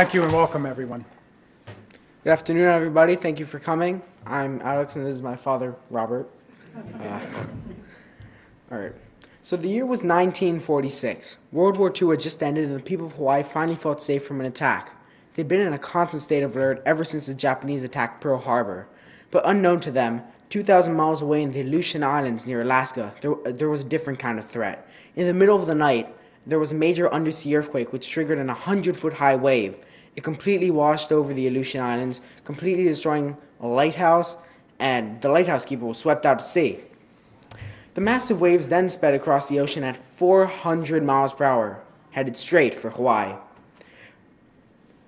Thank you and welcome, everyone. Good afternoon, everybody. Thank you for coming. I'm Alex, and this is my father, Robert. All right. So the year was 1946. World War II had just ended, and the people of Hawaii finally felt safe from an attack. They'd been in a constant state of alert ever since the Japanese attacked Pearl Harbor. But unknown to them, 2,000 miles away in the Aleutian Islands near Alaska, there was a different kind of threat. In the middle of the night, there was a major undersea earthquake which triggered an 100-foot-high wave. It completely washed over the Aleutian Islands, completely destroying a lighthouse, and the lighthouse keeper was swept out to sea. The massive waves then sped across the ocean at 400 miles per hour, headed straight for Hawaii.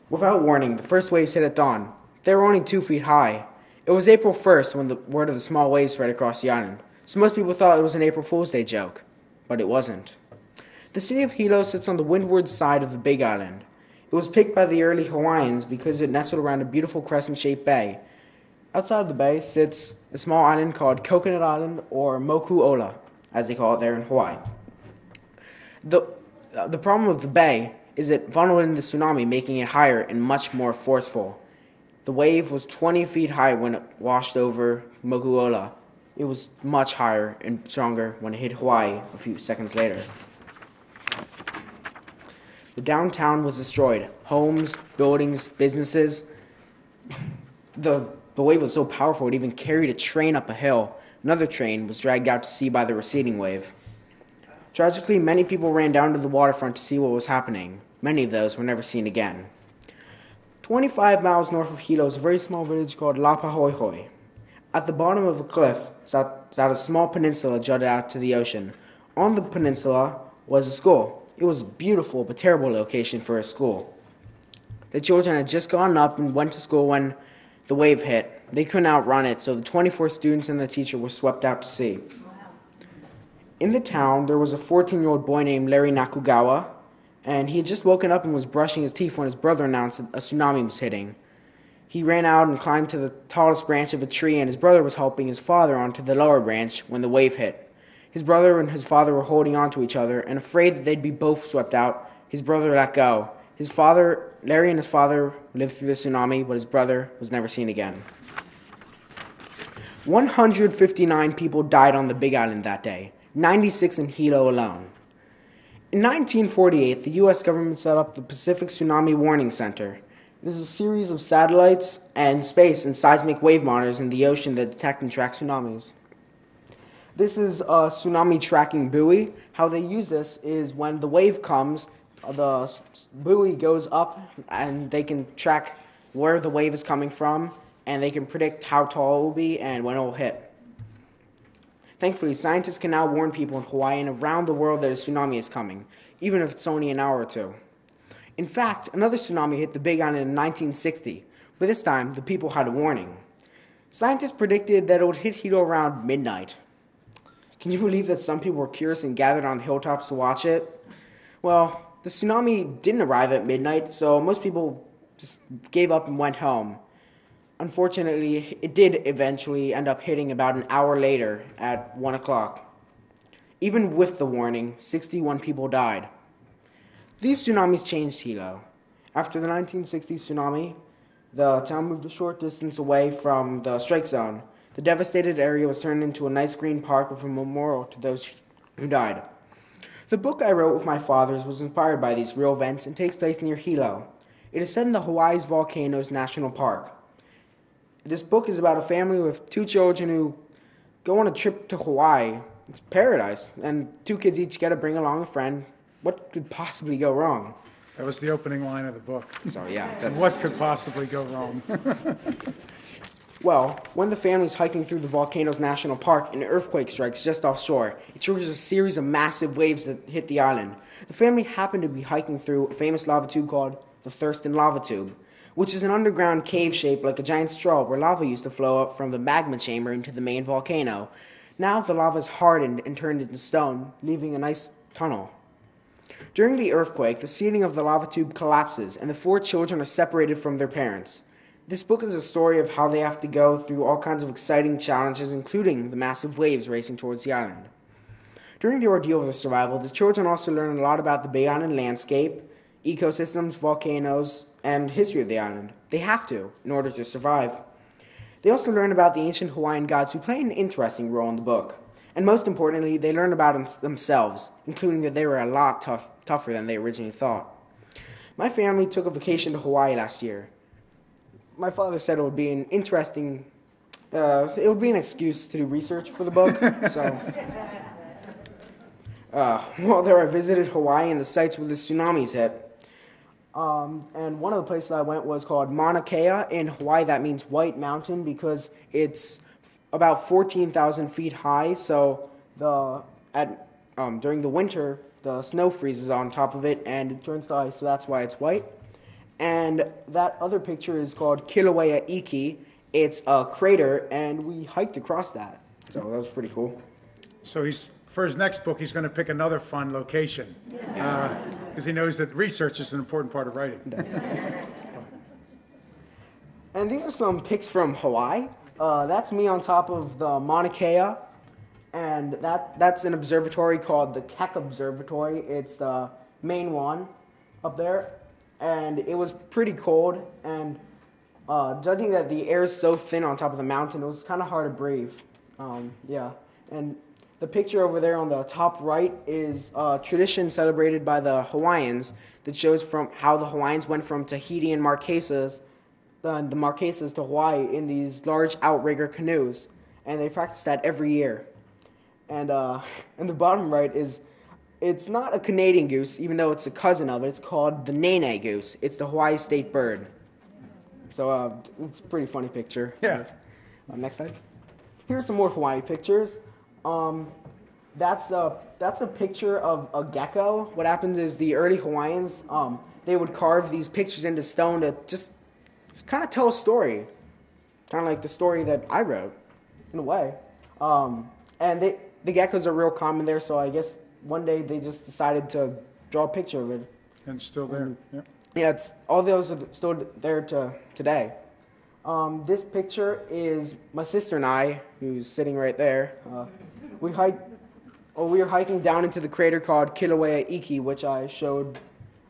Without warning, the first waves hit at dawn. They were only 2 feet high. It was April 1st when the word of the small waves spread across the island, so most people thought it was an April Fool's Day joke. But it wasn't. The city of Hilo sits on the windward side of the Big Island. It was picked by the early Hawaiians because it nestled around a beautiful crescent-shaped bay. Outside of the bay sits a small island called Coconut Island, or Moku'ola, as they call it there in Hawaii. The problem with the bay is it funneled into tsunami, making it higher and much more forceful. The wave was 20 feet high when it washed over Moku'ola. It was much higher and stronger when it hit Hawaii a few seconds later. The downtown was destroyed. Homes, buildings, businesses. The wave was so powerful it even carried a train up a hill. Another train was dragged out to sea by the receding wave. Tragically, many people ran down to the waterfront to see what was happening. Many of those were never seen again. 25 miles north of Hilo is a very small village called Lapahoihoi. At the bottom of a cliff sat a small peninsula jutted out to the ocean. On the peninsula was a school. It was a beautiful but terrible location for a school. The children had just gone up and went to school when the wave hit. They couldn't outrun it, so the 24 students and the teacher were swept out to sea. In the town, there was a 14-year-old boy named Larry Nakugawa, and he had just woken up and was brushing his teeth when his brother announced that a tsunami was hitting. He ran out and climbed to the tallest branch of a tree, and his brother was helping his father onto the lower branch when the wave hit. His brother and his father were holding on to each other, and afraid that they'd be both swept out, his brother let go. Larry and his father lived through the tsunami, but his brother was never seen again. 159 people died on the Big Island that day, 96 in Hilo alone. In 1948, the U.S. government set up the Pacific Tsunami Warning Center. It is a series of satellites and space and seismic wave monitors in the ocean that detect and track tsunamis. This is a tsunami tracking buoy. How they use this is when the wave comes, the buoy goes up and they can track where the wave is coming from, and they can predict how tall it will be and when it will hit. Thankfully, scientists can now warn people in Hawaii and around the world that a tsunami is coming, even if it's only an hour or two. In fact, another tsunami hit the Big Island in 1960, but this time the people had a warning. Scientists predicted that it would hit Hilo around midnight. Can you believe that some people were curious and gathered on the hilltops to watch it? Well, the tsunami didn't arrive at midnight, so most people just gave up and went home. Unfortunately, it did eventually end up hitting about an hour later at 1 o'clock. Even with the warning, 61 people died. These tsunamis changed Hilo. After the 1960s tsunami, the town moved a short distance away from the strike zone. The devastated area was turned into a nice green park with a memorial to those who died. The book I wrote with my fathers was inspired by these real events and takes place near Hilo. It is set in the Hawaii's Volcanoes National Park. This book is about a family with 2 children who go on a trip to Hawaii. It's paradise, and 2 kids each get to bring along a friend. What could possibly go wrong? That was the opening line of the book. So yeah, What could possibly go wrong? Well, when the family's hiking through the Volcanoes National Park, an earthquake strikes just offshore. It triggers a series of massive waves that hit the island. The family happened to be hiking through a famous lava tube called the Thurston Lava Tube, which is an underground cave shaped like a giant straw where lava used to flow up from the magma chamber into the main volcano. Now the lava is hardened and turned into stone, leaving a nice tunnel. During the earthquake, the ceiling of the lava tube collapses, and the 4 children are separated from their parents. This book is a story of how they have to go through all kinds of exciting challenges, including the massive waves racing towards the island. During the ordeal of their survival, the children also learn a lot about the Big Island landscape, ecosystems, volcanoes, and history of the island. They have to, in order to survive. They also learn about the ancient Hawaiian gods who play an interesting role in the book. And most importantly, they learn about themselves, including that they were a lot tougher than they originally thought. My family took a vacation to Hawaii last year. My father said it would be an interesting, it would be an excuse to do research for the book. So, while there I visited Hawaii and the sites where the tsunamis hit. And one of the places I went was called Mauna Kea. In Hawaii, that means White Mountain because it's about 14,000 feet high. So during the winter, the snow freezes on top of it and it turns to ice. So that's why it's white. And that other picture is called Kilauea Iki. It's a crater, and we hiked across that. So that was pretty cool. So for his next book, he's going to pick another fun location because he knows that research is an important part of writing. And these are some pics from Hawaii. That's me on top of the Mauna Kea, and that's an observatory called the Keck Observatory. It's the main one up there, and it was pretty cold, and judging that the air is so thin on top of the mountain, it was kind of hard to breathe. Yeah, and the picture over there on the top right is a tradition celebrated by the Hawaiians that shows from how the Hawaiians went from Tahiti and the Marquesas to Hawaii in these large outrigger canoes, and they practice that every year. And the bottom right it's not a Canadian goose, even though it's a cousin of it. It's called the Nene goose. It's the Hawaii state bird. So it's a pretty funny picture. Yeah. Next slide. Here's some more Hawaii pictures. That's a picture of a gecko. What happens is the early Hawaiians, they would carve these pictures into stone to just kind of tell a story, kind of like the story that I wrote, in a way. And the geckos are real common there, so I guess one day they just decided to draw a picture of it. And it's still there. Yep. Yeah, all those are still there today. This picture is my sister and I, who's sitting right there. We were hiking down into the crater called Kilauea Iki, which I showed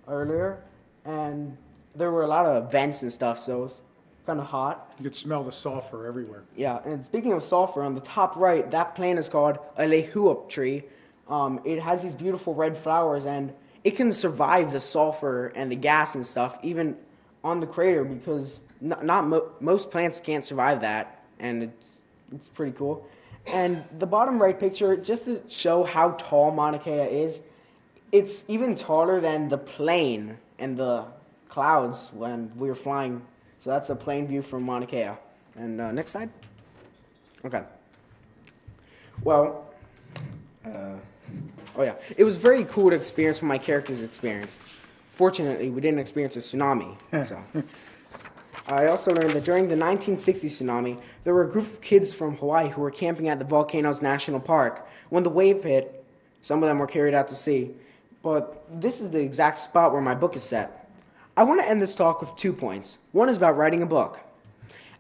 earlier, and there were a lot of vents and stuff, so it was kind of hot. You could smell the sulfur everywhere. Yeah, and speaking of sulfur, on the top right, that plant is called a lehuop tree. It has these beautiful red flowers, and it can survive the sulfur and the gas and stuff, even on the crater, because most plants can't survive that, and it's pretty cool. And the bottom right picture, just to show how tall Mauna Kea is, it's even taller than the plane and the clouds when we were flying. So that's a plane view from Mauna Kea. And next slide. Okay. Well, it was very cool to experience what my characters experienced. Fortunately, we didn't experience a tsunami. So. I also learned that during the 1960 tsunami, there were a group of kids from Hawaii who were camping at the Volcanoes National Park. When the wave hit, some of them were carried out to sea. But this is the exact spot where my book is set. I want to end this talk with 2 points. One is about writing a book.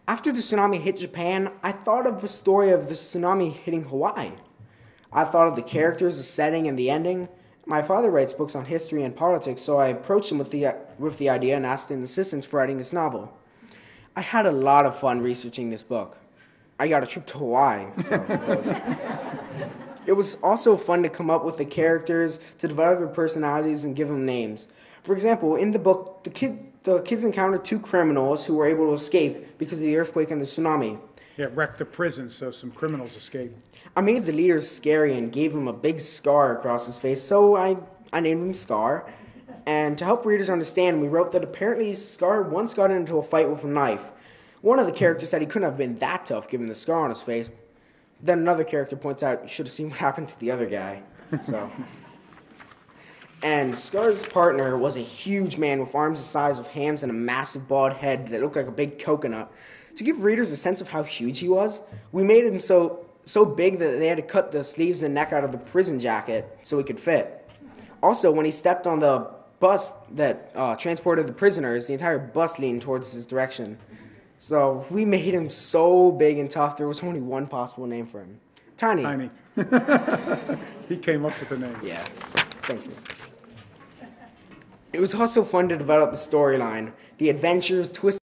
After the tsunami hit Japan, I thought of the story of the tsunami hitting Hawaii. I thought of the characters, the setting, and the ending. My father writes books on history and politics, so I approached him with the idea and asked an assistant for writing this novel. I had a lot of fun researching this book. I got a trip to Hawaii, so it was also fun to come up with the characters, to develop their personalities, and give them names. For example, in the book, the kids encountered 2 criminals who were able to escape because of the earthquake and the tsunami. Yeah, wrecked the prison, so some criminals escaped. I made the leader scary and gave him a big scar across his face, so I named him Scar. And to help readers understand, we wrote that apparently Scar once got into a fight with a knife. One of the characters said he couldn't have been that tough given the scar on his face. Then another character points out, you should have seen what happened to the other guy. And Scar's partner was a huge man with arms the size of hams and a massive bald head that looked like a big coconut. To give readers a sense of how huge he was, we made him so big that they had to cut the sleeves and neck out of the prison jacket so he could fit. Also, when he stepped on the bus that transported the prisoners, the entire bus leaned towards his direction. So we made him so big and tough, there was only one possible name for him. Tiny. Tiny. He came up with the name. Yeah. Thank you. It was also fun to develop the storyline, the adventures, twists,